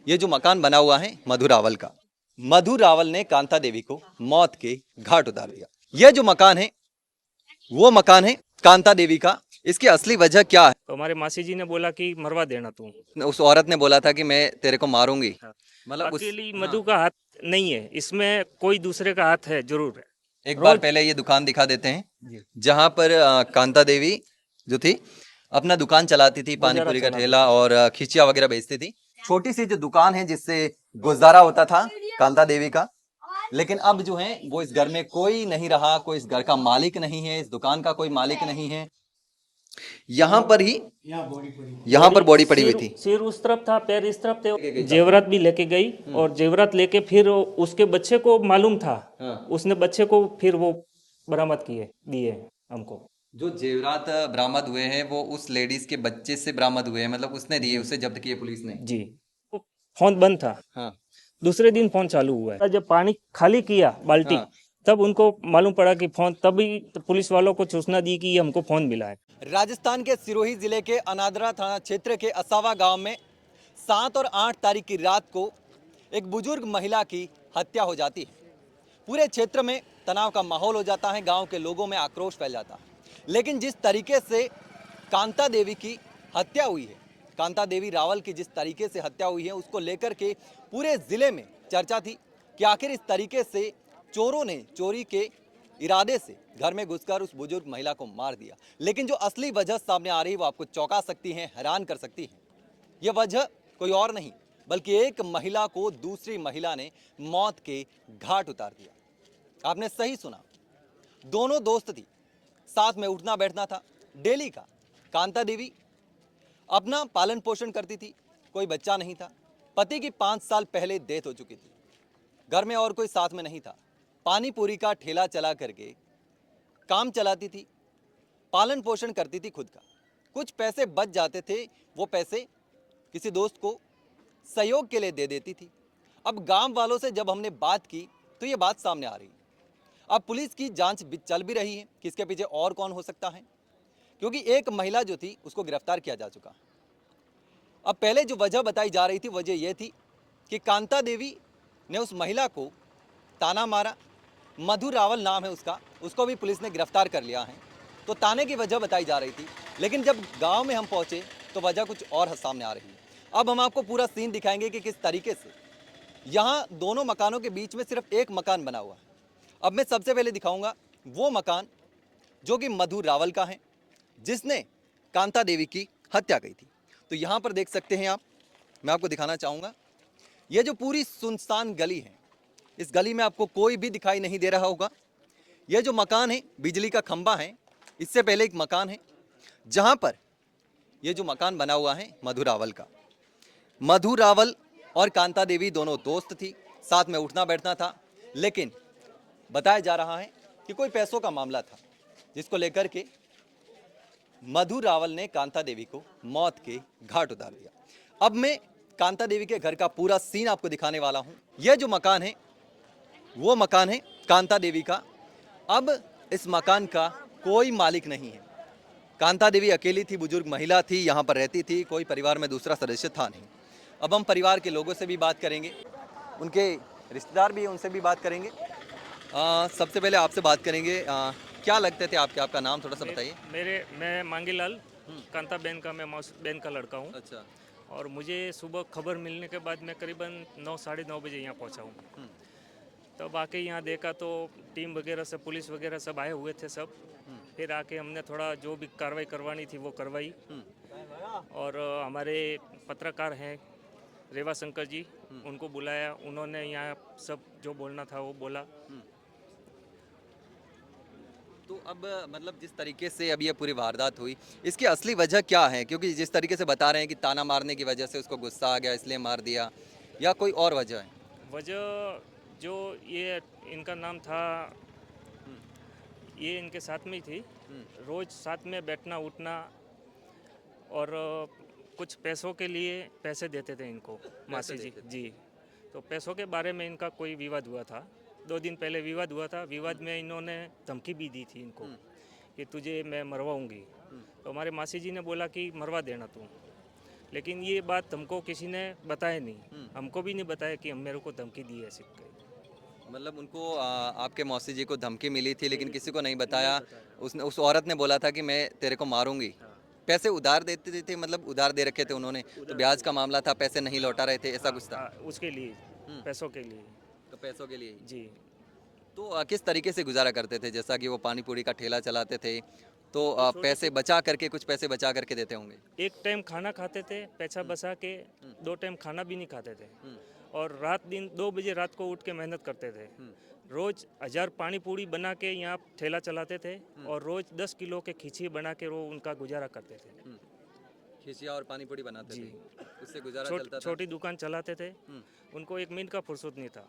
ये जो मकान बना हुआ है मधु रावल का, मधु रावल ने कांता देवी को मौत के घाट उतार दिया। ये जो मकान है वो मकान है कांता देवी का। इसकी असली वजह क्या है? तो हमारे मासी जी ने बोला कि मरवा देना तू। उस औरत ने बोला था कि मैं तेरे को मारूंगी। हाँ। मतलब उस अकेली हाँ। मधु का हाथ नहीं है इसमें, कोई दूसरे का हाथ है जरूर है। एक बार रोज पहले ये दुकान दिखा देते हैं जी जहां पर कांता देवी जो थी अपना दुकान चलाती थी, पानी गुजारा पूरी का चलाते ठेला थे। और खिचिया वगैरह बेचती थी। छोटी सी जो दुकान है जिससे गुजारा होता था कांता देवी का। लेकिन अब जो है वो इस घर में कोई नहीं रहा, कोई इस घर का मालिक नहीं है, इस दुकान का कोई मालिक नहीं है। यहाँ पर ही यहाँ पर बॉडी पड़ी हुई सिर थी। सिर उस तरफ था, पैर इस तरफ लेके थे। गई जेवरात भी लेके गई और जेवरात लेके फिर उसके बच्चे को मालूम था। हाँ। उसने बच्चे को फिर वो बरामद किए दिए हमको। जो जेवरात बरामद हुए हैं वो उस लेडीज के बच्चे से बरामद हुए हैं, मतलब उसने दिए, उसे जब्त किए पुलिस ने। जी, वो फोन बंद था। हाँ दूसरे दिन फोन चालू हुआ है। जब पानी खाली किया बाल्टी, हाँ। तब उनको मालूम पड़ा कि फोन, तभी तो पुलिस वालों को सूचना दी कि ये हमको फोन मिला है। राजस्थान के सिरोही जिले के अनादरा थाना क्षेत्र के असावा गांव में 7 और 8 तारीख की रात को एक बुजुर्ग महिला की हत्या हो जाती है। पूरे क्षेत्र में तनाव का माहौल हो जाता है, गांव के लोगों में आक्रोश फैल जाता है। लेकिन जिस तरीके से कांता देवी की हत्या हुई है, कांता देवी रावल की जिस तरीके से हत्या हुई है, उसको लेकर के पूरे जिले में चर्चा थी कि आखिर इस तरीके से चोरों ने चोरी के इरादे से घर में घुसकर उस बुजुर्ग महिला को मार दिया। लेकिन जो असली वजह सामने आ रही है वो आपको चौंका सकती है, हैरान कर सकती है। यह वजह कोई और नहीं बल्कि एक महिला को दूसरी महिला ने मौत के घाट उतार दिया। आपने सही सुना, दोनों दोस्त थी, साथ में उठना बैठना था डेली का। कांता देवी अपना पालन पोषण करती थी, कोई बच्चा नहीं था। पति की 5 साल पहले डेथ हो चुकी थी। घर में और कोई साथ में नहीं था। पानी पूरी का ठेला चला करके काम चलाती थी, पालन पोषण करती थी खुद का। कुछ पैसे बच जाते थे, वो पैसे किसी दोस्त को सहयोग के लिए दे देती थी। अब गांव वालों से जब हमने बात की तो ये बात सामने आ रही है। अब पुलिस की जांच चल भी रही है कि इसके पीछे और कौन हो सकता है, क्योंकि एक महिला जो थी उसको गिरफ्तार किया जा चुका। अब पहले जो वजह बताई जा रही थी, वजह यह थी कि कांता देवी ने उस महिला को ताना मारा। मधु रावल नाम है उसका, उसको भी पुलिस ने गिरफ्तार कर लिया है। तो ताने की वजह बताई जा रही थी, लेकिन जब गांव में हम पहुंचे तो वजह कुछ और सामने आ रही है। अब हम आपको पूरा सीन दिखाएंगे कि किस तरीके से यहाँ दोनों मकानों के बीच में सिर्फ एक मकान बना हुआ है। अब मैं सबसे पहले दिखाऊंगा वो मकान जो कि मधु रावल का है, जिसने कांता देवी की हत्या की थी। तो यहाँ पर देख सकते हैं आप, मैं आपको दिखाना चाहूँगा, ये जो पूरी सुनसान गली है, इस गली में आपको कोई भी दिखाई नहीं दे रहा होगा। यह जो मकान है, बिजली का खंबा है, इससे पहले एक मकान है जहाँ पर यह जो मकान बना हुआ है मधु रावल का। मधु रावल और कांता देवी दोनों दोस्त थी, साथ में उठना बैठना था। लेकिन बताया जा रहा है कि कोई पैसों का मामला था, जिसको लेकर के मधु रावल ने कांता देवी को मौत के घाट उतार दिया। अब मैं कांता देवी के घर का पूरा सीन आपको दिखाने वाला हूं। यह जो मकान है वो मकान है कांता देवी का। अब इस मकान का कोई मालिक नहीं है। कांता देवी अकेली थी, बुजुर्ग महिला थी, यहाँ पर रहती थी, कोई परिवार में दूसरा सदस्य था नहीं। अब हम परिवार के लोगों से भी बात करेंगे, उनके रिश्तेदार भी हैं, उनसे भी बात करेंगे। सबसे पहले आपसे बात करेंगे, क्या लगते थे आपके, आपका नाम थोड़ा सा बताइए। मैं मांगीलाल, कांता बहन का, मैं बहन का लड़का हूँ। अच्छा। और मुझे सुबह खबर मिलने के बाद मैं करीबन 9 साढ़े 9 बजे यहाँ पहुँचा हूँ। तब आके यहाँ देखा तो टीम वगैरह सब, पुलिस वगैरह सब आए हुए थे सब। फिर आके हमने थोड़ा जो भी कार्रवाई करवानी थी वो करवाई। और हमारे पत्रकार हैं रेवा शंकर जी, उनको बुलाया, उन्होंने यहाँ सब जो बोलना था वो बोला। तो अब मतलब जिस तरीके से अभी ये पूरी वारदात हुई, इसकी असली वजह क्या है? क्योंकि जिस तरीके से बता रहे हैं कि ताना मारने की वजह से उसको गुस्सा आ गया इसलिए मार दिया, या कोई और वजह है? वजह जो ये इनका नाम था, ये इनके साथ में ही थी, रोज़ साथ में बैठना उठना, और कुछ पैसों के लिए पैसे देते थे इनको मासी जी जी। तो पैसों के बारे में इनका कोई विवाद हुआ था, 2 दिन पहले विवाद हुआ था। विवाद में इन्होंने धमकी भी दी थी इनको कि तुझे मैं मरवाऊंगी। तो हमारे मासी जी ने बोला कि मरवा देना तू। लेकिन ये बात हमको किसी ने बताया नहीं, हमको भी नहीं बताया कि हम मेरे को धमकी दी है ऐसे करके। मतलब उनको आपके मौसी जी को धमकी मिली थी लेकिन किसी को नहीं बताया। उसने उस औरत ने बोला था कि मैं तेरे को मारूंगी। पैसे उधार देते थे, मतलब उधार दे रखे थे उन्होंने, तो ब्याज का मामला था, पैसे नहीं लौटा रहे थे, ऐसा कुछ था। उसके लिए, पैसों के लिए। तो पैसों के लिए ही। जी। तो किस तरीके से गुजारा करते थे? जैसा कि वो पानी पूरी का ठेला चलाते थे, तो पैसे बचा करके, कुछ पैसे बचा करके देते होंगे। एक टाइम खाना खाते थे पैसा बचा के, 2 टाइम खाना भी नहीं खाते थे, और रात दिन 2 बजे रात को उठ के मेहनत करते थे। रोज 1000 पानी पूरी बना के यहाँ ठेला चलाते थे, और रोज 10 किलो के खिचड़ी बना के वो उनका गुजारा करते थे। खिचिया और पानी पूरी बनाते जी। थे, उससे गुजारा चलता था। छोटी दुकान चलाते थे, उनको 1 मिनट का फुर्सत नहीं था।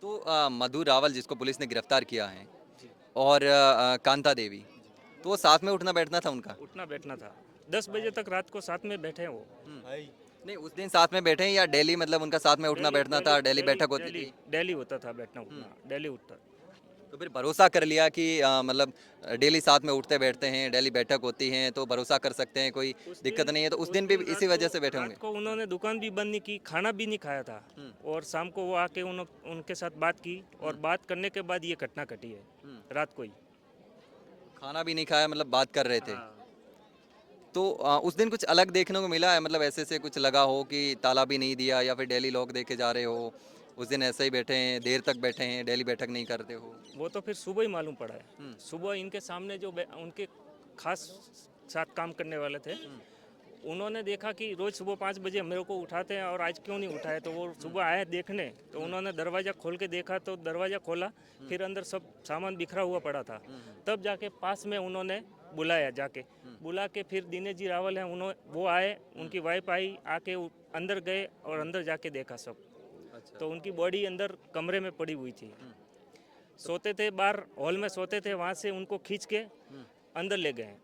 तो मधु रावल जिसको पुलिस ने गिरफ्तार किया है, और कांता देवी, तो वो साथ में उठना बैठना था उनका। उठना बैठना था, 10 बजे तक रात को साथ में बैठे हैं वो। नहीं, उस दिन साथ में बैठे हैं या डेली, मतलब उनका साथ में उठना बैठना था, डेली बैठक होती थी? डेली होता था बैठना उठना, डेली उठता। तो फिर भरोसा कर लिया कि मतलब डेली साथ में उठते बैठते हैं, डेली बैठक होती है, तो भरोसा कर सकते हैं, कोई दिक्कत नहीं है। तो उस दिन भी इसी वजह से बैठे होंगे। रात को उन्होंने दुकान भी बंद नहीं की, खाना भी नहीं खाया था, और शाम को वो आके उनके साथ बात की, और बात करने के बाद ये घटना घटी है रात को ही। खाना भी नहीं खाया, मतलब बात कर रहे थे। हाँ। तो उस दिन कुछ अलग देखने को मिला है? मतलब ऐसे से कुछ लगा हो कि ताला भी नहीं दिया, या फिर डेली लॉक दे के जा रहे हो, उस दिन ऐसे ही बैठे हैं, देर तक बैठे हैं, डेली बैठक नहीं करते हो? वो तो फिर सुबह ही मालूम पड़ा है। सुबह इनके सामने जो उनके खास साथ काम करने वाले थे, उन्होंने देखा कि रोज सुबह 5 बजे मेरे को उठाते हैं और आज क्यों नहीं उठाए, तो वो सुबह आए देखने, तो उन्होंने दरवाज़ा खोल के देखा, तो दरवाज़ा खोला, फिर अंदर सब सामान बिखरा हुआ पड़ा था। तब जाके पास में उन्होंने बुलाया, जाके बुला के फिर दिनेश जी रावल हैं, उन्होंने वो आए, उनकी वाइफ आई, आके अंदर गए और अंदर जाके देखा सब। अच्छा। तो उनकी बॉडी अंदर कमरे में पड़ी हुई थी। सोते थे बाहर हॉल में सोते थे, वहाँ से उनको खींच के अंदर ले गए।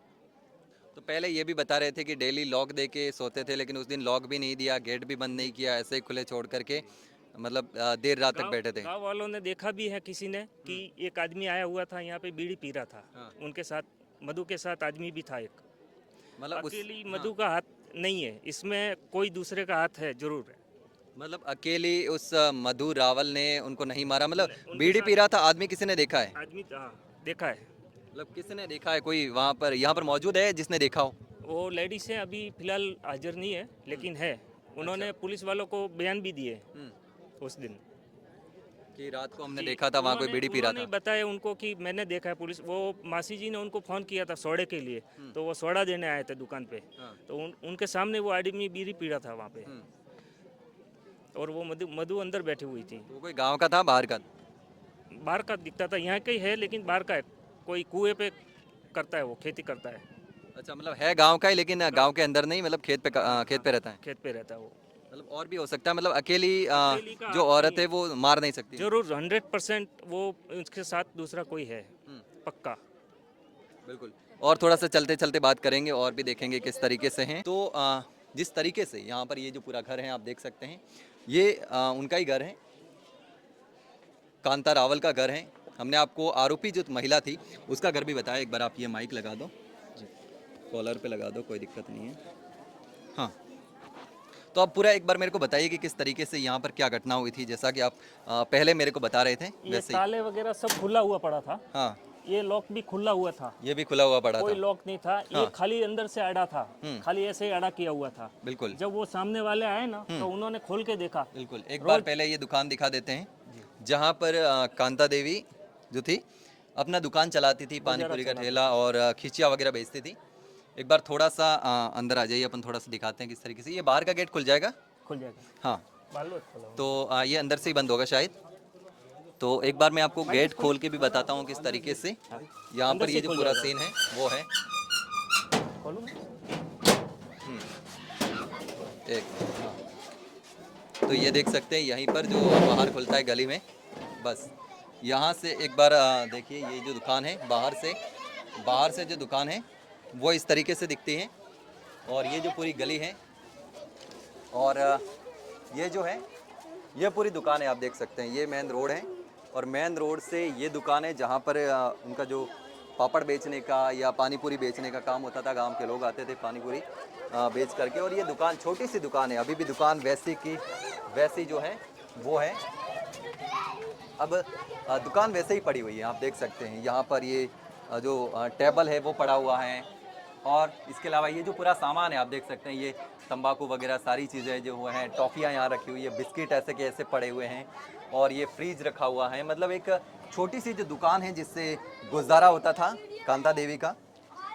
तो पहले ये भी बता रहे थे कि डेली लॉक दे के सोते थे, लेकिन उस दिन लॉक भी नहीं दिया, गेट भी बंद नहीं किया, ऐसे ही खुले छोड़ करके, मतलब देर रात तक बैठे थे। गांव वालों ने देखा भी है किसी ने कि एक आदमी आया हुआ था यहाँ पे, बीड़ी पी रहा था। हाँ। उनके साथ मधु के साथ आदमी भी था एक। मतलब अकेली मधु का हाथ नहीं है इसमें, कोई दूसरे का हाथ है जरूर है। मतलब अकेली उस मधु रावल ने उनको नहीं मारा, मतलब उनके बीड़ी पी रहा था आदमी, किसी ने देखा है? आदमी देखा है। मतलब किसी ने देखा है, कोई वहाँ पर यहाँ पर मौजूद है जिसने देखा हो? वो लेडीज है, अभी फिलहाल हाजिर नहीं है, लेकिन है। उन्होंने पुलिस वालों को बयान भी दिए उस दिन कि रात को हमने देखा था वहाँ कोई बीड़ी पी रहा नहीं था। बताया उनको कि मैंने देखा है। पुलिस, वो मासी जी ने उनको फ़ोन किया था सोडे के लिए, तो वो सोडा देने आए थे दुकान पे, तो उनके सामने वो आदमी बीड़ी पी रहा था वहाँ पे, और वो मधु अंदर बैठी हुई थी। तो वो कोई गांव का था, बाहर का? बाहर का दिखता था, यहाँ का ही है लेकिन बाहर का है, कोई कुएं पे करता है, वो खेती करता है। अच्छा, मतलब है गांव का ही, लेकिन गांव के अंदर नहीं, मतलब खेत पे रहता है। खेत पे रहता है वो। मतलब और भी हो सकता है, मतलब अकेली अकेली का जो हाथ औरत नहीं है वो मार नहीं सकती। जरूर 100% वो उसके साथ दूसरा कोई है, पक्का। बिल्कुल। और थोड़ा सा चलते चलते बात करेंगे और भी देखेंगे किस तरीके से हैं। तो जिस तरीके से यहाँ पर ये जो पूरा घर है आप देख सकते हैं, ये उनका ही घर है, कांता रावल का घर है। हमने आपको आरोपी जो महिला थी उसका घर भी बताया। एक बार आप ये माइक लगा दो, कॉलर पे लगा दो, कोई दिक्कत नहीं है। हाँ, तो आप पूरा एक बार मेरे को बताइए कि किस तरीके से यहाँ पर क्या घटना हुई थी। जैसा कि आप पहले मेरे को बता रहे थे ये वैसे ही। ताले वगैरह सब खुला हुआ पड़ा था। हाँ, ये लॉक भी खुला हुआ था, ये भी खुला हुआ पड़ा कोई था। लॉक नहीं था। ये खाली अंदर से अड़ा था, खाली ऐसे ही अड़ा किया हुआ था। बिल्कुल जब वो सामने वाले आए ना, तो उन्होंने खोल के देखा। बिल्कुल। एक बार पहले ये दुकान दिखा देते हैं जहाँ पर कांता देवी जो थी अपना दुकान चलाती थी, पानी पूरी का ठेला और खिचिया वगैरह बेचती थी। एक बार थोड़ा सा अंदर आ जाइए, अपन थोड़ा सा दिखाते हैं किस तरीके से। ये बाहर का गेट खुल जाएगा? खुल जाएगा। हाँ, बालू खोला हुआ। तो ये अंदर से ही बंद होगा शायद। तो एक बार मैं आपको गेट खोल के भी बताता हूँ किस तरीके से यहाँ पर ये जो पूरा सीन है वो है। खोलूं? एक हाँ। तो ये देख सकते हैं यहीं पर जो बाहर खुलता है गली में, बस यहाँ से एक बार देखिए। ये जो दुकान है बाहर से जो दुकान है वो इस तरीके से दिखती है, और ये जो पूरी गली है और ये जो है ये पूरी दुकान है, आप देख सकते हैं। ये मेन रोड है और मेन रोड से ये दुकान है जहाँ पर उनका जो पापड़ बेचने का या पानी पूरी बेचने का काम होता था। गांव के लोग आते थे पानी पूरी बेच करके। और ये दुकान छोटी सी दुकान है, अभी भी दुकान वैसी की वैसी जो है वो है। अब दुकान वैसे ही पड़ी हुई है, आप देख सकते हैं। यहाँ पर ये जो टेबल है वो पड़ा हुआ है, और इसके अलावा ये जो पूरा सामान है आप देख सकते हैं, ये तंबाकू वगैरह सारी चीज़ें जो हैं, टॉफ़ियाँ यहाँ रखी हुई है, बिस्किट ऐसे के ऐसे पड़े हुए हैं, और ये फ्रीज रखा हुआ है। मतलब एक छोटी सी जो दुकान है जिससे गुजारा होता था कांता देवी का,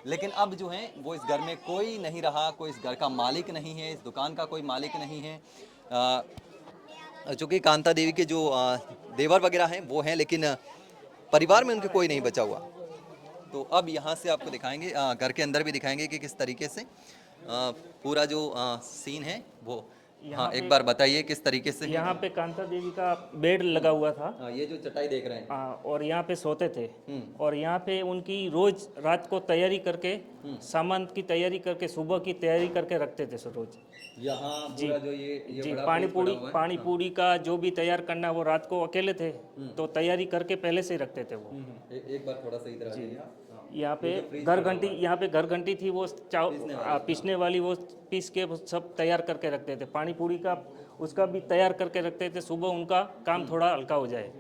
लेकिन अब जो है वो इस घर में कोई नहीं रहा, कोई इस घर का मालिक नहीं है, इस दुकान का कोई मालिक नहीं है। चूँकि कांता देवी के जो देवर वगैरह हैं वो हैं, लेकिन परिवार में उनके कोई नहीं बचा हुआ। तो अब यहाँ से आपको दिखाएंगे, घर के अंदर भी दिखाएंगे कि किस तरीके से पूरा जो सीन है वो। हाँ, एक बार बताइए किस तरीके से है? यहाँ पे कांता देवी का बेड लगा हुआ था। ये जो चटाई देख रहे हैं, और यहाँ पे सोते थे। और यहाँ पे उनकी रोज रात को तैयारी करके, सामान की तैयारी करके, सुबह की तैयारी करके रखते थे रोज। यहाँ पूरा जो ये जी, बड़ा पानी पेज पूरी पड़ा हुआ है। पानी पूरी का जो भी तैयार करना वो रात को अकेले थे, तो तैयारी करके पहले से ही रखते थे वो। एक बार थोड़ा सा इधर आ जाइए। यहाँ पे घर घंटी, यहाँ पे घर घंटी थी, वो पीसने वाली, वो पीस के वो सब तैयार करके रखते थे। पानी पूरी का उसका भी तैयार करके रखते थे, सुबह उनका काम थोड़ा हल्का हो जाए।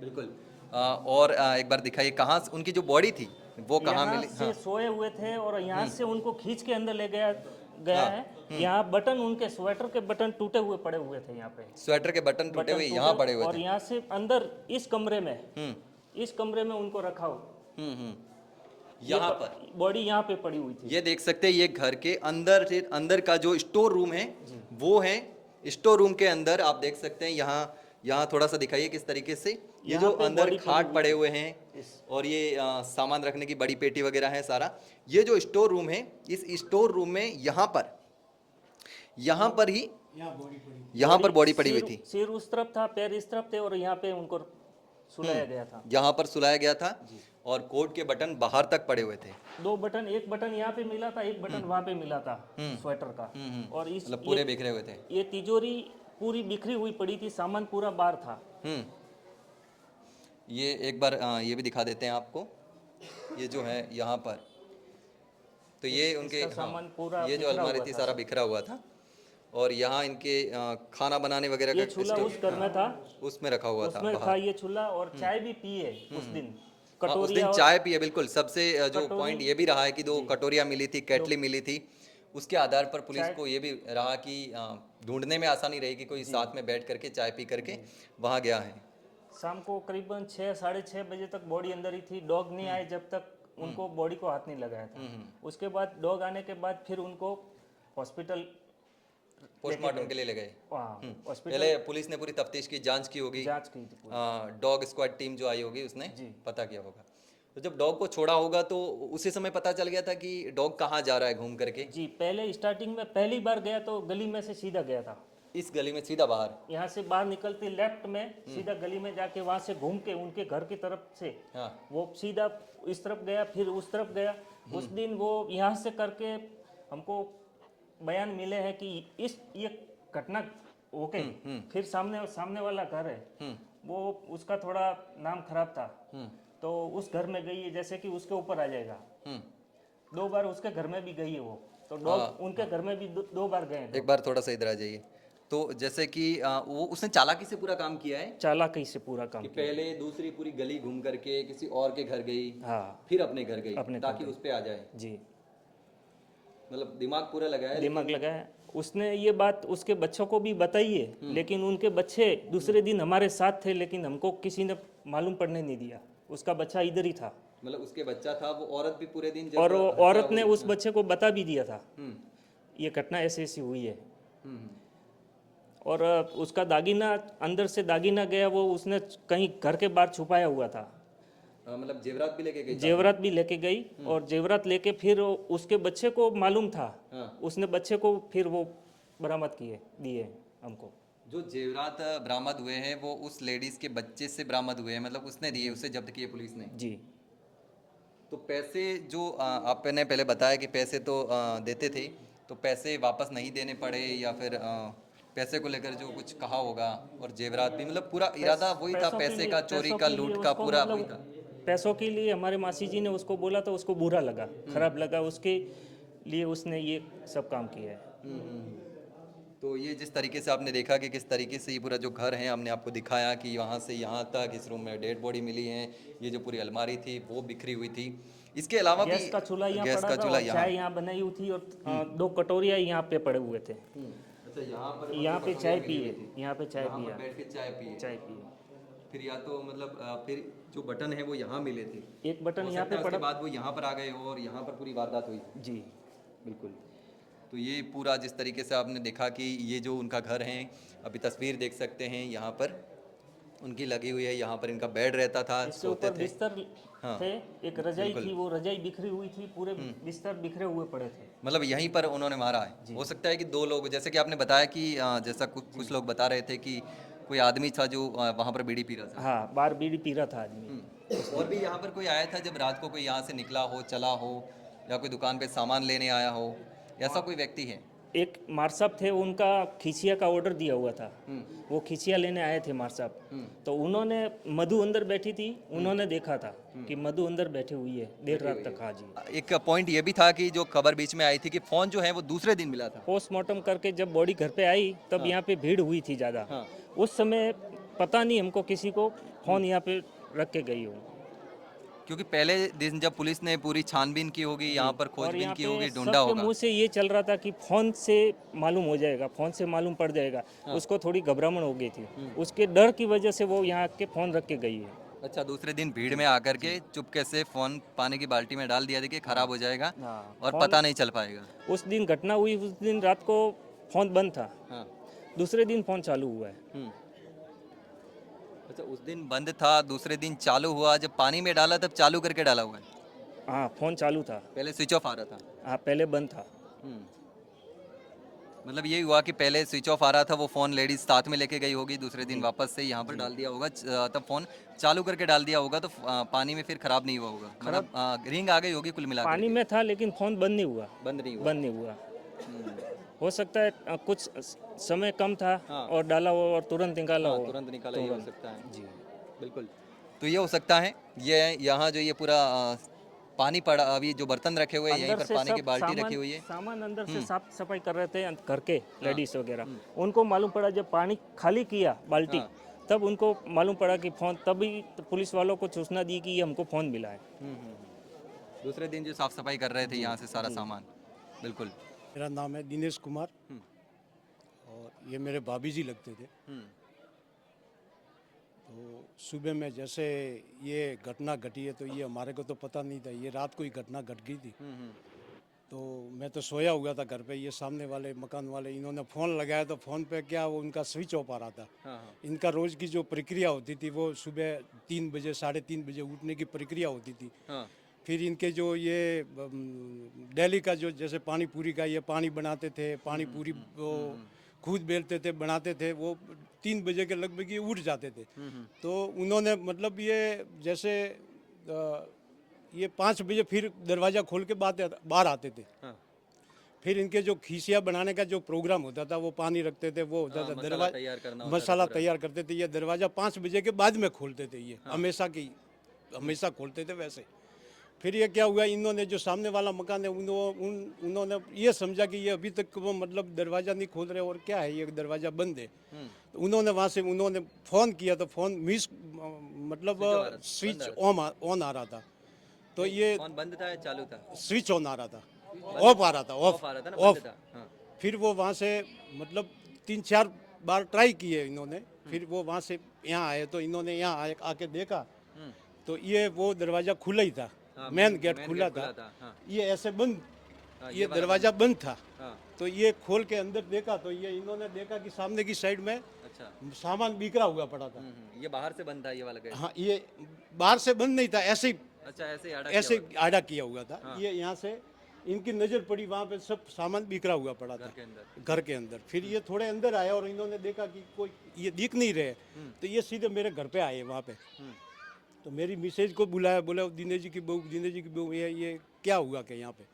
बिल्कुल। और एक बार दिखाइए कहाँ से उनकी जो बॉडी थी वो कहाँ यहाँ मिली? से सोए हुए थे और यहाँ से उनको खींच के अंदर ले गया है। यहाँ बटन, उनके स्वेटर के बटन टूटे हुए पड़े हुए थे यहाँ पे। स्वेटर के बटन टूटे हुए यहाँ पड़े हुए और थे। यहाँ से अंदर इस कमरे में उनको रखा हो। यहाँ पर बॉडी यहाँ पे पड़ी हुई थी। ये देख सकते हैं, ये घर के अंदर से अंदर का जो स्टोर रूम है वो है। स्टोर रूम के अंदर आप देख सकते हैं, यहाँ थोड़ा सा दिखाइए किस तरीके से ये जो अंदर खाट पड़े हुए हैं, और ये सामान रखने की बड़ी पेटी वगैरह है सारा। ये जो स्टोर रूम है, इस स्टोर रूम में यहाँ पर ही यहाँ पर बॉडी पड़ी हुई थी। सिर उस तरफ था, पैर इस तरफ थे, और यहाँ पे उनको सुलाया गया था। यहाँ पर सुलाया गया था, और कोट के बटन बाहर तक पड़े हुए थे। दो बटन, एक बटन यहाँ पे मिला था, एक बटन वहाँ पे मिला था स्वेटर का। और इस मतलब पूरे बिखरे हुए थे। ये तिजोरी पूरी बिखरी हुई पड़ी थी, सामान पूरा बाहर था। ये एक बार ये भी दिखा देते हैं आपको, ये जो है यहाँ पर, तो ये उनके सामान पूरा ये जो अलमारी थी सारा बिखरा हुआ था, और यहाँ इनके खाना बनाने वगैरह ये का चूल्हा उस घर में था, उसमें रखा हुआ था उसमें था ये चूल्हा। और चाय भी पिए उस दिन, उस दिन चाय पिए। बिल्कुल, सबसे जो पॉइंट ये भी रहा है कि 2 कटोरियाँ मिली थी, केटली मिली थी। उसके आधार पर पुलिस को ये भी रहा कि ढूंढने में आसानी रहेगी, कोई साथ में बैठ करके चाय पी करके वहाँ गया है। शाम को करीबन 6 साढ़े 6 बजे तक बॉडी अंदर ही थी। डॉग नहीं आए जब तक उनको बॉडी को हाथ नहीं लगाया था। उसके बाद डॉग आने के बाद फिर उनको हॉस्पिटल पोस्टमार्टम के लिए ले गए। हॉस्पिटल पहले पुलिस ने पूरी तफ्तीश की, जांच की होगी, जांच की थी पूरी। डॉग स्क्वाड टीम जो आई होगी उसने पता किया होगा। तो जब डॉग को छोड़ा होगा तो उसी समय पता चल गया था कि डॉग कहाँ जा रहा है घूम करके। जी, पहले स्टार्टिंग में पहली बार गया तो गली में से सीधा गया था, इस गली में सीधा बाहर, यहाँ से बाहर निकलते लेफ्ट में सीधा गली में जाके वहाँ से घूम के उनके घर की तरफ से वो सीधा इस तरफ गया, फिर उस तरफ गया। उस दिन वो यहाँ से करके हमको बयान मिले हैं कि ये घटना ओके, फिर सामने वाला घर है वो, उसका थोड़ा नाम खराब था, तो उस घर में गई है, जैसे कि उसके ऊपर आ जाएगा। 2 बार उसके घर में भी गई है वो, तो डॉग उनके घर में भी 2 बार गए हैं। एक बार थोड़ा सा इधर आ जाइए। तो जैसे कि वो उसने चालाकी से पूरा काम किया है, चालाकी से पूरा काम कि पहले दूसरी पूरी गली घूम करके किसी और के घर गई, हाँ, फिर अपने घर गई ताकि उस पे आ जाए। जी, मतलब दिमाग पूरा लगाया, दिमाग लगाया। उसने ये बात उसके बच्चों को भी बताई है, लेकिन उनके बच्चे दूसरे दिन हमारे साथ थे, लेकिन हमको किसी ने मालूम पड़ने नहीं दिया। उसका बच्चा इधर ही था, मतलब उसके बच्चा था, वो औरत भी पूरे दिन, और वो औरत ने उस बच्चे को बता भी दिया था ये घटना ऐसी ऐसी हुई है। और उसका दागीना, अंदर से दागीना गया, वो उसने कहीं घर के बाहर छुपाया हुआ था। मतलब जेवरात भी लेके गई, जेवरात भी लेके गई, और जेवरात लेके फिर उसके बच्चे को मालूम था, उसने बच्चे को फिर वो बरामद दिए हमको। जो जेवरात बरामद हुए हैं वो उस लेडीज के बच्चे से बरामद हुए हैं, मतलब उसने दिए, उसे जब्त किए पुलिस ने। जी। तो पैसे जो आपने पहले बताया कि पैसे तो देते थे, तो पैसे वापस नहीं देने पड़े, या फिर पैसे को लेकर जो कुछ कहा होगा, और जेवरात भी, मतलब पूरा इरादा वही था, पैसे का, चोरी का, लूट का, पूरा वही था। पैसों के लिए हमारे मासी जी ने उसको बोला तो उसको बुरा लगा, खराब लगा। उसके लिए उसने ये सब काम किया है। तो ये जिस तरीके से आपने देखा कि किस तरीके से ये पूरा जो घर है हमने आपको दिखाया कि वहाँ से यहाँ तक इस रूम में डेड बॉडी मिली है, ये जो पूरी अलमारी थी वो बिखरी हुई थी। इसके अलावा भी गैस का चूल्हा यहाँ गैस पड़ा का था चूल्हा और यहाँ। चाय यहाँ बनाई हुई थी और 2 कटोरियाँ यहाँ पे पड़े हुए थे। अच्छा, यहाँ पर यहाँ पे मतलब चाय कटोरियाँ मिली हुई पिए, थी। यहाँ पे चाय यहाँ पर पिया, बैठ के चाय पिए। चाय पिए। फिर या तो मतलब फिर जो बटन है वो यहाँ मिले थे, एक बटन हो यहाँ सकता पे है उसके पड़ा। बाद वो यहाँ पर आ गए हो और यहाँ पर पूरी वारदात हुई। जी। बिल्कुल। तो ये पूरा जिस तरीके से आपने देखा कि ये जो उनका घर है, अभी तस्वीर देख सकते हैं यहाँ पर उनकी लगी हुई है, यहाँ पर इनका बेड रहता था, इसके सोते ऊपर थे। बिस्तर हाँ, थे, एक रजाई बिल्कुल। थी, वो रजाई बिखरी हुई थी, पूरे बिस्तर बिखरे हुए पड़े थे। मतलब यहीं पर उन्होंने मारा है। हो सकता है कि दो लोग, जैसे कि आपने बताया कि जैसा कुछ लोग बता रहे थे कि कोई आदमी था जो वहाँ पर बीड़ी पी रहा था। हाँ, बाहर बीड़ी पी रहा था आदमी। और भी यहाँ पर कोई आया था जब रात को कोई यहाँ से निकला हो, चला हो, या कोई दुकान पे सामान लेने आया हो, ऐसा कोई व्यक्ति है? एक मार साहब थे, उनका खिचिया का ऑर्डर दिया हुआ था, वो खिचिया लेने आए थे मार साहब। तो उन्होंने मधु अंदर बैठी थी, उन्होंने देखा था कि मधु अंदर बैठी हुई है देर रात तक। हाँ जी। एक पॉइंट ये भी था कि जो खबर बीच में आई थी कि फोन जो है वो दूसरे दिन मिला था। पोस्टमार्टम करके जब बॉडी घर पे आई तब यहाँ पे भीड़ हुई थी ज़्यादा। हाँ। उस समय पता नहीं हमको किसी को फोन यहाँ पे रख के गई हो। क्योंकि पहले दिन जब पुलिस ने पूरी छानबीन की होगी, यहाँ पर और खोजबीन यहाँ की पे होगी, ढूंढा सबके होगा। मुंह से ये चल रहा था कि फोन से मालूम हो जाएगा, फोन से मालूम पड़ जाएगा। उसको थोड़ी घबराहट हो गई थी, उसके डर की वजह से वो यहाँ के फोन रख के गई है। अच्छा, दूसरे दिन भीड़ में आकर के चुपके से फोन पानी की बाल्टी में डाल दिया था कि खराब हो जाएगा हाँ, और फोन- पता नहीं चल पाएगा। उस दिन घटना हुई, उस दिन रात को फोन बंद था, हाँ। दूसरे दिन फोन चालू हुआ है। अच्छा, उस दिन बंद था, दूसरे दिन चालू हुआ, जब पानी में डाला तब चालू करके डाला हुआ है। हाँ, फोन चालू था। पहले स्विच ऑफ आ रहा था। हाँ, पहले बंद था। मतलब यही हुआ कि पहले स्विच ऑफ आ रहा था, वो फ़ोन लेडीज साथ में लेके गई होगी, दूसरे दिन वापस से यहाँ पर डाल दिया होगा, तब फ़ोन चालू करके डाल दिया होगा, तो पानी में फिर ख़राब नहीं हुआ होगा, मतलब रिंग आ गई होगी कुल मिलाकर पानी के। में था लेकिन फोन बंद नहीं हुआ। बंद नहीं हुआ। बंद नहीं हुआ। हो सकता है कुछ समय कम था हाँ। और डाला हो और तुरंत निकाला हाँ, हो। तुरंत निकाला, ये हो तुरंत। सकता है। जी। बिल्कुल। तो ये हो सकता है, ये यहाँ जो ये पूरा पानी पड़ा, अभी जो बर्तन रखे हुए हैं यहीं अंदर पर से पानी की सब बाल्टी सामान रखी हुई है। सामान अंदर से साफ सफाई कर रहे थे घर के लेडीज वगैरह। उनको मालूम पड़ा जब पानी खाली किया बाल्टी, हाँ। तब उनको मालूम पड़ा कि फोन, तभी तो पुलिस वालों को सूचना दी कि ये हमको फोन मिला है। दूसरे दिन जो साफ सफाई कर रहे थे यहाँ से सारा सामान। बिल्कुल। मेरा नाम है दिनेश कुमार और ये मेरे भाभी जी लगते थे। तो सुबह में जैसे ये घटना घटी है तो ये हमारे को तो पता नहीं था, ये रात को ही घटना घट गई थी। तो मैं तो सोया हुआ था घर पे, ये सामने वाले मकान वाले इन्होंने फ़ोन लगाया तो फ़ोन पे क्या वो उनका स्विच ऑफ आ रहा था। इनका रोज़ की जो प्रक्रिया होती थी वो सुबह 3 बजे 3:30 बजे उठने की प्रक्रिया होती थी। फिर इनके जो ये डेली का जो जैसे पानी पूरी का ये पानी बनाते थे, पानी पूरी वो खुद बेलते थे, बनाते थे, वो 3 बजे के लगभग ये उठ जाते थे। तो उन्होंने मतलब ये जैसे ये 5 बजे फिर दरवाज़ा खोल के बाहर आते थे। फिर इनके जो खीसिया बनाने का जो प्रोग्राम होता था वो पानी रखते थे, वो होता था दरवाजा मसाला तैयार करते थे। ये दरवाज़ा 5 बजे के बाद में खोलते थे, ये हमेशा खोलते थे वैसे। फिर ये क्या हुआ, इन्होंने जो सामने वाला मकान है उन्होंने ये समझा कि ये अभी तक वो मतलब दरवाज़ा नहीं खोल रहे और क्या है ये दरवाज़ा बंद है। तो उन्होंने वहाँ से फ़ोन किया तो फ़ोन मतलब स्विच ऑन आ रहा था। तो ये फोन बंद था या चालू था? स्विच ऑन आ रहा था, ऑफ आ रहा था, ऑफ आ रहा था ना, ऑफ। बंद था। हाँ। फिर वो वहाँ से मतलब 3-4 बार ट्राई किए इन्होंने। फिर वो वहाँ से यहाँ आए तो इन्होंने यहाँ आके देखा तो ये वो दरवाज़ा खुला ही था। मेन गेट खुला था। हाँ। ये ऐसे बंद, ये वाला दरवाज़ा बंद था। हाँ। तो ये खोल के अंदर देखा तो ये इन्होंने देखा कि सामने की साइड में अच्छा। सामान बिखरा हुआ पड़ा था। ये बाहर से बंद था ये वाला गेट? हाँ, ये बाहर से बंद नहीं था, ऐसे ही अच्छा, ऐसे ही आड़ा ऐसे किया हुआ आड़ा किया हुआ था। ये यहाँ से इनकी नज़र पड़ी, वहाँ पे सब सामान बिखरा हुआ पड़ा था घर के अंदर। घर के अंदर। फिर ये थोड़े अंदर आए और इन्होंने देखा कि कोई ये दिख नहीं रहे, तो ये सीधे मेरे घर पे आए वहाँ पे। तो मेरी मिसेज को बुलाया, बोला दिनेश जी की बहू ये क्या हुआ कि यहाँ पे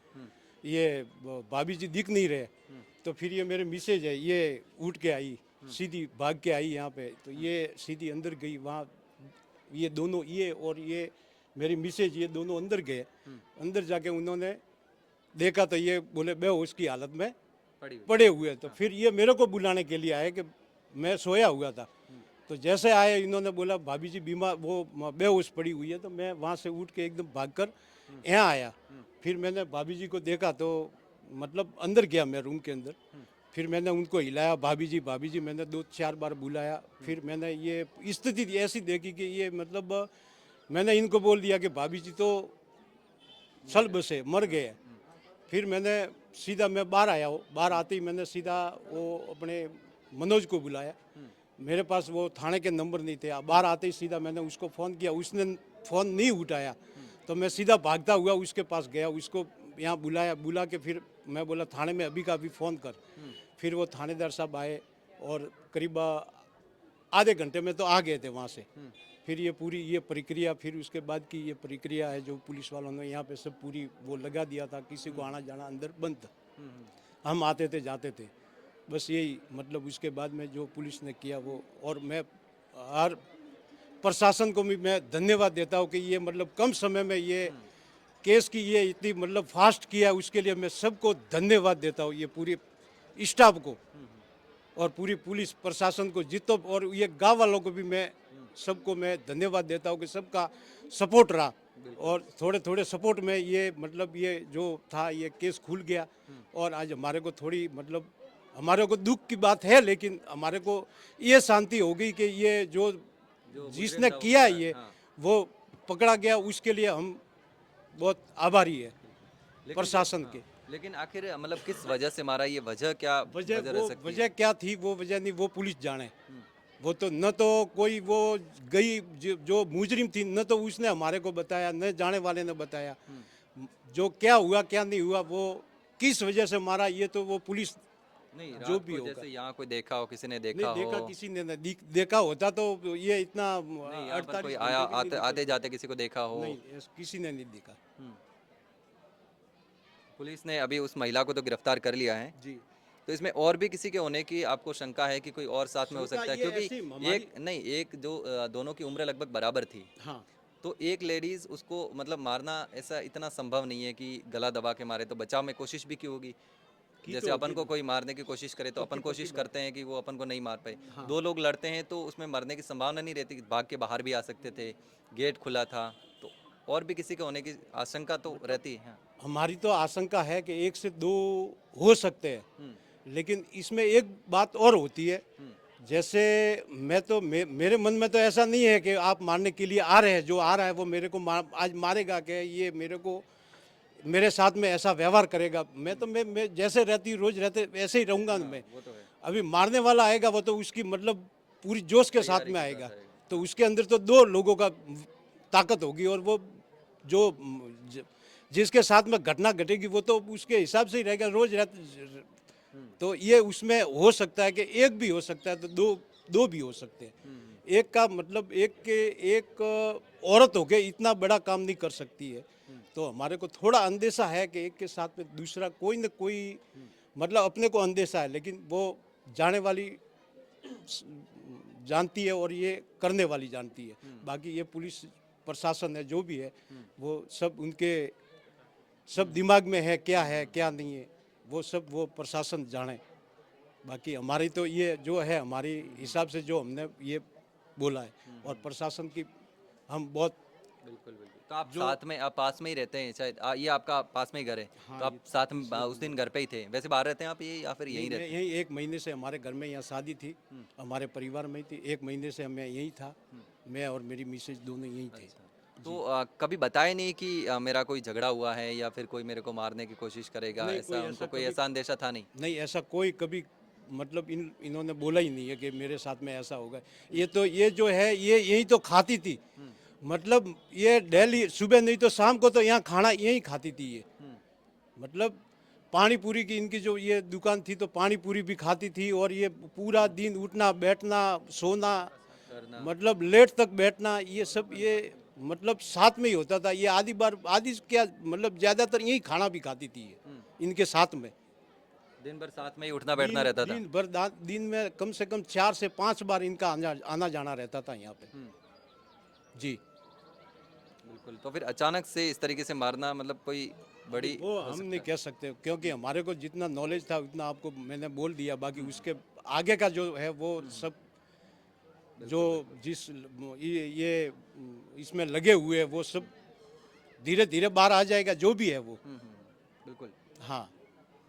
ये भाभी जी दिख नहीं रहे। तो फिर ये मेरे मिसेज है, ये उठ के आई, सीधी भाग के आई यहाँ पे। तो ये सीधी अंदर गई, वहाँ ये दोनों, ये और ये मेरी मिसेज, ये दोनों अंदर गए। अंदर जाके उन्होंने देखा तो ये बोले बेहोश की हालत में पड़ी हुई। पड़े हुए। तो फिर ये मेरे को बुलाने के लिए आए कि मैं सोया हुआ था। तो जैसे आए इन्होंने बोला भाभी जी बीमार वो बेहोश पड़ी हुई है। तो मैं वहाँ से उठ के एकदम भागकर यहाँ आया। फिर मैंने भाभी जी को देखा तो मतलब अंदर गया मैं रूम के अंदर। फिर मैंने उनको हिलाया भाभी जी मैंने 2-4 बार बुलाया। फिर मैंने ये स्थिति ऐसी देखी कि ये मतलब मैंने इनको बोल दिया कि भाभी जी तो सल्ब से मर गए। फिर मैंने सीधा मैं बाहर आया हूँ। बाहर आते ही मैंने सीधा वो अपने मनोज को बुलाया। मेरे पास वो थाने के नंबर नहीं थे। बाहर आते ही सीधा मैंने उसको फ़ोन किया, उसने फ़ोन नहीं उठाया। तो मैं सीधा भागता हुआ उसके पास गया, उसको यहाँ बुलाया। बुला के फिर मैं बोला थाने में अभी का अभी फ़ोन कर। फिर वो थानेदार साहब आए और करीब आधे घंटे में तो आ गए थे वहाँ से। फिर ये पूरी ये प्रक्रिया, फिर उसके बाद की ये प्रक्रिया है जो पुलिस वालों ने यहाँ पे सब पूरी वो लगा दिया था। किसी को आना जाना अंदर बंद था। हम आते थे जाते थे, बस यही मतलब उसके बाद में जो पुलिस ने किया वो। और मैं हर प्रशासन को भी मैं धन्यवाद देता हूँ कि ये मतलब कम समय में ये केस की ये इतनी मतलब फास्ट किया, उसके लिए मैं सबको धन्यवाद देता हूँ। ये पूरी स्टाफ को और पूरी पुलिस प्रशासन को जितो, और ये गांव वालों को भी मैं सबको मैं धन्यवाद देता हूँ कि सबका सपोर्ट रहा। और थोड़े थोड़े सपोर्ट में ये मतलब ये जो था ये केस खुल गया। और आज हमारे को थोड़ी मतलब हमारे को दुख की बात है, लेकिन हमारे को ये शांति हो गई कि ये जो जिसने किया ये वो पकड़ा गया। उसके लिए हम बहुत आभारी है प्रशासन के। लेकिन आखिर मतलब किस वजह से मारा, ये वजह क्या वजह रह वो सकती है? वजह क्या थी वो वजह नहीं, वो पुलिस जाने। वो तो न तो कोई वो गई जो मुजरिम थी, न तो उसने हमारे को बताया, न जाने वाले ने बताया। जो क्या हुआ क्या नहीं हुआ, वो किस वजह से मारा, ये तो वो पुलिस नहीं, जो रात भी को होगा। जैसे यहाँ कोई देखा हो, किसी ने नहीं देखा देखा, हो? किसी ने नहीं देखा होता तो ये इतना नहीं, यहाँ पर 48 कोई घंटे आया भी नहीं आते रुके। आते जाते किसी को देखा हो? नहीं किसी ने नहीं देखा। पुलिस ने अभी उस महिला को तो गिरफ्तार कर लिया है। जी तो इसमें और भी किसी के होने की आपको शंका है कि कोई और साथ में हो शंका सकता है? ये क्योंकि ऐसी हमारी- एक नहीं, एक जो दोनों की उम्र लगभग बराबर थी, हाँ तो एक लेडीज उसको मतलब मारना ऐसा इतना संभव नहीं है कि गला दबा के मारे। तो बचाव में कोशिश भी की होगी। की जैसे तो अपन होगी। को कोई मारने की कोशिश करे तो अपन पक्की कोशिश बात करते हैं कि वो अपन को नहीं मार पाए। हाँ। दो लोग लड़ते हैं तो उसमें मरने की संभावना नहीं रहती, भाग के बाहर भी आ सकते थे, गेट खुला था। तो और भी किसी के होने की आशंका तो रहती है। हमारी तो आशंका है कि 1 से 2 हो सकते हैं। लेकिन इसमें एक बात और होती है। जैसे मैं तो मेरे मन में तो ऐसा नहीं है कि आप मारने के लिए आ रहे हैं, जो आ रहा है वो मेरे को आज मारेगा कि ये मेरे को मेरे साथ में ऐसा व्यवहार करेगा। मैं तो मैं जैसे रहती रोज रहते वैसे ही रहूंगा मैं। वो तो है। अभी मारने वाला आएगा वो तो उसकी मतलब पूरी जोश के साथ में आएगा। तो उसके अंदर तो 2 लोगों का ताकत होगी, और वो जो जिसके साथ में घटना घटेगी वो तो उसके हिसाब से ही रहेगा रोज रहते। तो ये उसमें हो सकता है कि एक भी हो सकता है, तो दो भी हो सकते हैं। एक का मतलब एक औरत होके इतना बड़ा काम नहीं कर सकती है। तो हमारे को थोड़ा अंदेशा है कि एक के साथ में दूसरा कोई न कोई मतलब अपने को अंदेशा है, लेकिन वो जाने वाली जानती है और ये करने वाली जानती है। बाकी ये पुलिस प्रशासन है जो भी है वो सब उनके सब दिमाग में है क्या नहीं है, वो सब वो प्रशासन जाने। बाकी हमारी तो ये जो है हमारी हिसाब से जो हमने ये बोला है, और प्रशासन की हम बहुत बिल्कुल बिल्कुल। तो आप साथ में, आप पास में ही रहते हैं शायद, ये आपका पास में ही घर है? तो आप साथ में उस दिन घर पे ही थे? वैसे बाहर रहते हैं आप ये या फिर यहीं रहते हैं? यही 1 महीने से हमारे घर में यहाँ शादी थी, हमारे परिवार में ही थी। 1 महीने से मैं यहीं था, मैं और मेरी मिसेज दोनों यहीं थे। तो कभी बताया नहीं कि मेरा कोई झगड़ा हुआ है या फिर कोई मेरे को मारने की कोशिश करेगा? नहीं, ऐसा उनको कोई ऐसा अंदेशा था नहीं? नहीं ऐसा कोई कभी मतलब इन्होंने बोला ही नहीं है कि मेरे साथ में ऐसा होगा। ये तो ये जो है ये यही तो खाती थी, मतलब ये डेली सुबह नहीं तो शाम को तो यहाँ खाना यही खाती थी ये। मतलब पानी पूरी की इनकी जो ये दुकान थी तो पानी पूरी भी खाती थी, और ये पूरा दिन उठना बैठना सोना मतलब लेट तक बैठना ये सब ये मतलब साथ में ही होता था। ये आधी क्या मतलब ज्यादातर यही खाना भी खाती थी ये इनके साथ में। दिन भर साथ में ही उठना बैठना रहता था? दिन भर दिन में कम से कम 4 से 5 बार इनका आना जाना रहता था यहाँ पे। जी बिल्कुल। तो फिर अचानक से इस तरीके से मारना मतलब कोई बड़ी वो हम नहीं कह सकते, क्योंकि हमारे को जितना नॉलेज था उतना आपको मैंने बोल दिया। बाकी उसके आगे का जो है वो सब जो जिस ये इसमें लगे हुए हैं वो सब धीरे धीरे बाहर आ जाएगा, जो भी है वो। बिल्कुल। हाँ,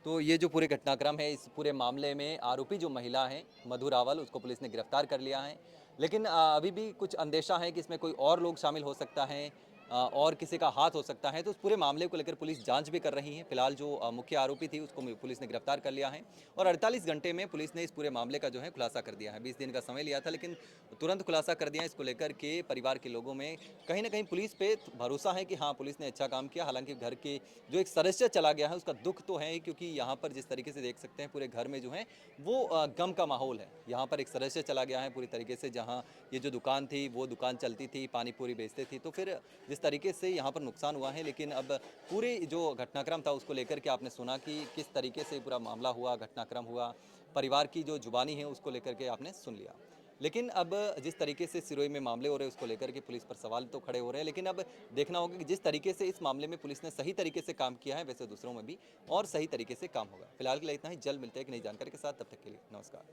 तो ये जो पूरे घटनाक्रम है, इस पूरे मामले में आरोपी जो महिला है मधु रावल, उसको पुलिस ने गिरफ्तार कर लिया है। लेकिन अभी भी कुछ अंदेशा है कि इसमें कोई और लोग शामिल हो सकता है, और किसी का हाथ हो सकता है। तो उस पूरे मामले को लेकर पुलिस जांच भी कर रही है। फिलहाल जो मुख्य आरोपी थी उसको पुलिस ने गिरफ्तार कर लिया है और 48 घंटे में पुलिस ने इस पूरे मामले का जो है खुलासा कर दिया है। 20 दिन का समय लिया था, लेकिन तुरंत खुलासा कर दिया। इसको लेकर के परिवार के लोगों में कहीं ना कहीं पुलिस पे भरोसा है कि हाँ, पुलिस ने अच्छा काम किया। हालांकि घर के जो एक सदस्य चला गया है उसका दुख तो है ही, क्योंकि यहाँ पर जिस तरीके से देख सकते हैं पूरे घर में जो है वो गम का माहौल है। यहाँ पर एक सदस्य चला गया है पूरी तरीके से। जहाँ ये जो दुकान थी वो दुकान चलती थी, पानी पूरी बेचते थी, तो फिर जिस तरीके से यहाँ पर नुकसान हुआ है। लेकिन अब पूरे जो घटनाक्रम था उसको लेकर के आपने सुना कि किस तरीके से पूरा मामला हुआ, घटनाक्रम हुआ, परिवार की जो जुबानी है उसको लेकर के आपने सुन लिया। लेकिन अब जिस तरीके से सिरोही में मामले हो रहे हैं उसको लेकर के पुलिस पर सवाल तो खड़े हो रहे हैं। लेकिन अब देखना होगा कि जिस तरीके से इस मामले में पुलिस ने सही तरीके से काम किया है, वैसे दूसरों में भी और सही तरीके से काम होगा। फिलहाल के लिए इतना ही। जल्द मिलते हैं एक नई जानकारी के साथ, तब तक के लिए नमस्कार।